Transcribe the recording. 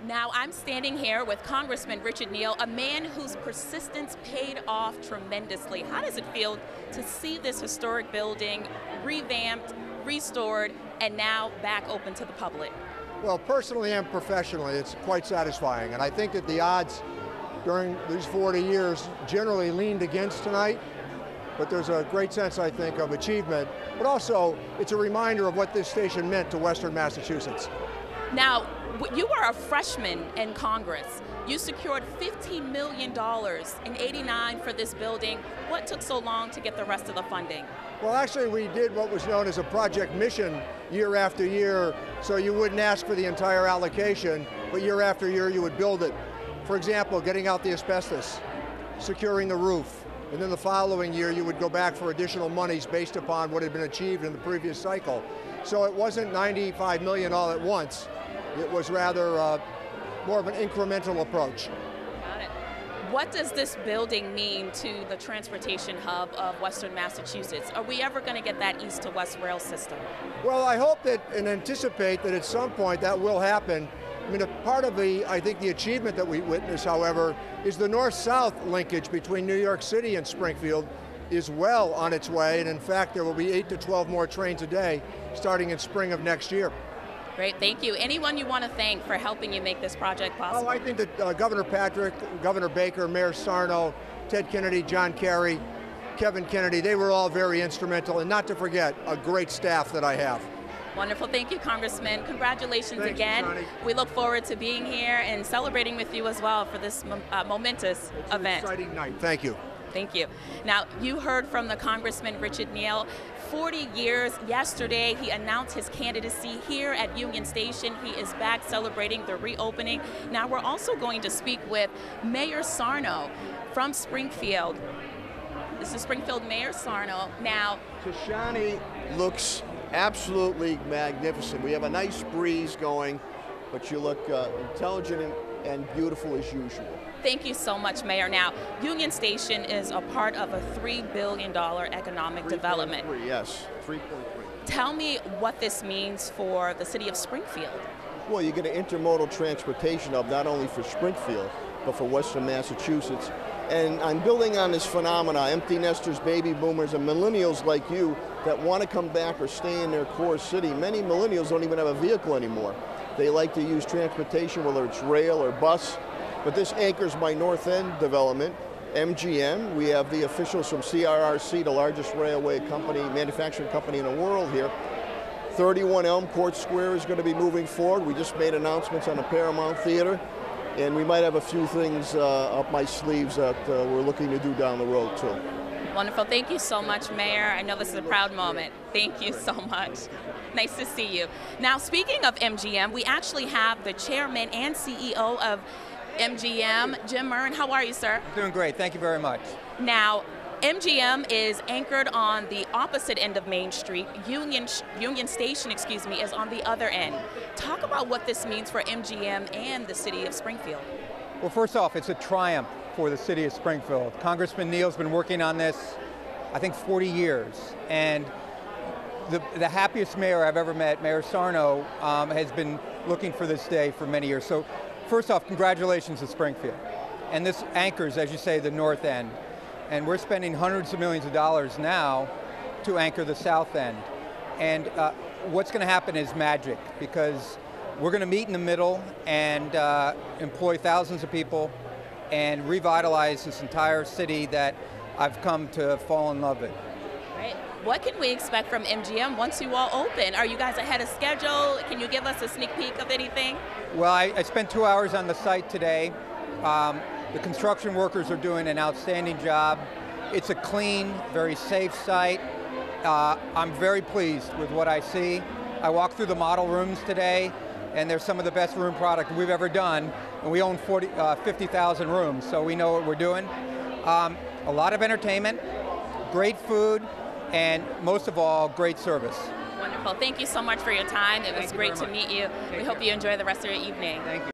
Now I'm standing here with Congressman Richard Neal, a man whose persistence paid off tremendously. How does it feel to see this historic building revamped, restored, and now back open to the public? Well, personally and professionally, it's quite satisfying. And I think that the odds during these 40 years generally leaned against tonight. But there's a great sense, I think, of achievement. But also, it's a reminder of what this station meant to Western Massachusetts. Now, you were a freshman in Congress. You secured $15 million in '89 for this building. What took so long to get the rest of the funding? Well, actually, we did what was known as a project mission year after year, so you wouldn't ask for the entire allocation, but year after year you would build it. For example, getting out the asbestos, securing the roof, and then the following year you would go back for additional monies based upon what had been achieved in the previous cycle. So it wasn't $95 million all at once. It was rather more of an incremental approach. Got it. What does this building mean to the transportation hub of Western Massachusetts? Are we ever going to get that east to west rail system? Well, I hope that and anticipate that at some point that will happen. I mean, a part of I think the achievement that we witness, however, is the north-south linkage between New York City and Springfield is well on its way, and in fact there will be 8 to 12 more trains a day starting in spring of next year. Great, thank you. Anyone you want to thank for helping you make this project possible? Oh, I think that Governor Patrick, Governor Baker, Mayor Sarno, Ted Kennedy, John Kerry, Kevin Kennedy, they were all very instrumental, and not to forget, a great staff that I have. Wonderful, thank you, Congressman. Congratulations again. Thanks, we look forward to being here and celebrating with you as well for this momentous event. It's an exciting night, thank you. Thank you. Now, you heard from the Congressman Richard Neal. 40 years yesterday, he announced his candidacy here at Union Station. He is back celebrating the reopening. Now, we're also going to speak with Mayor Sarno from Springfield. This is Springfield Mayor Sarno. Now, Tashanea looks absolutely magnificent. We have a nice breeze going, but you look intelligent and beautiful as usual. thank you so much, Mayor. Now, Union Station is a part of a $3 billion economic development. Yes, 3.3. Tell me what this means for the city of Springfield. Well, you get an intermodal transportation hub not only for Springfield, but for Western Massachusetts. And I'm building on this phenomena, empty nesters, baby boomers, and millennials like you that want to come back or stay in their core city. Many millennials don't even have a vehicle anymore. They like to use transportation, whether it's rail or bus. But this anchors my North End development, MGM. We have the officials from CRRC, the largest railway company, manufacturing company in the world here. 31 Elm Court Square is going to be moving forward. We just made announcements on the Paramount Theater. And we might have a few things up my sleeves that we're looking to do down the road too. Wonderful. Thank you so much, Mayor. I know this is a proud moment. Thank you so much. Nice to see you. Now, speaking of MGM, we actually have the chairman and CEO of MGM, Jim Murren. How are you, sir? I'm doing great. Thank you very much. Now, MGM is anchored on the opposite end of Main Street. Union Station, is on the other end. Talk about what this means for MGM and the city of Springfield. Well, first off, it's a triumph for the city of Springfield. Congressman Neal's been working on this, I think, 40 years. And the happiest mayor I've ever met, Mayor Sarno, has been looking for this day for many years. So first off, congratulations to Springfield. And this anchors, as you say, the North End. And we're spending hundreds of millions of dollars now to anchor the South End. And what's going to happen is magic, because we're going to meet in the middle and employ thousands of people and revitalize this entire city that I've come to fall in love with. Right. What can we expect from MGM once you all open? Are you guys ahead of schedule? Can you give us a sneak peek of anything? Well, I spent 2 hours on the site today. The construction workers are doing an outstanding job. It's a clean, very safe site. I'm very pleased with what I see. I walked through the model rooms today, and they're some of the best room product we've ever done. And we own 50,000 rooms, so we know what we're doing. A lot of entertainment, great food, and most of all, great service. Wonderful. Thank you so much for your time. It was great to meet you. We hope you enjoy the rest of your evening. Thank you.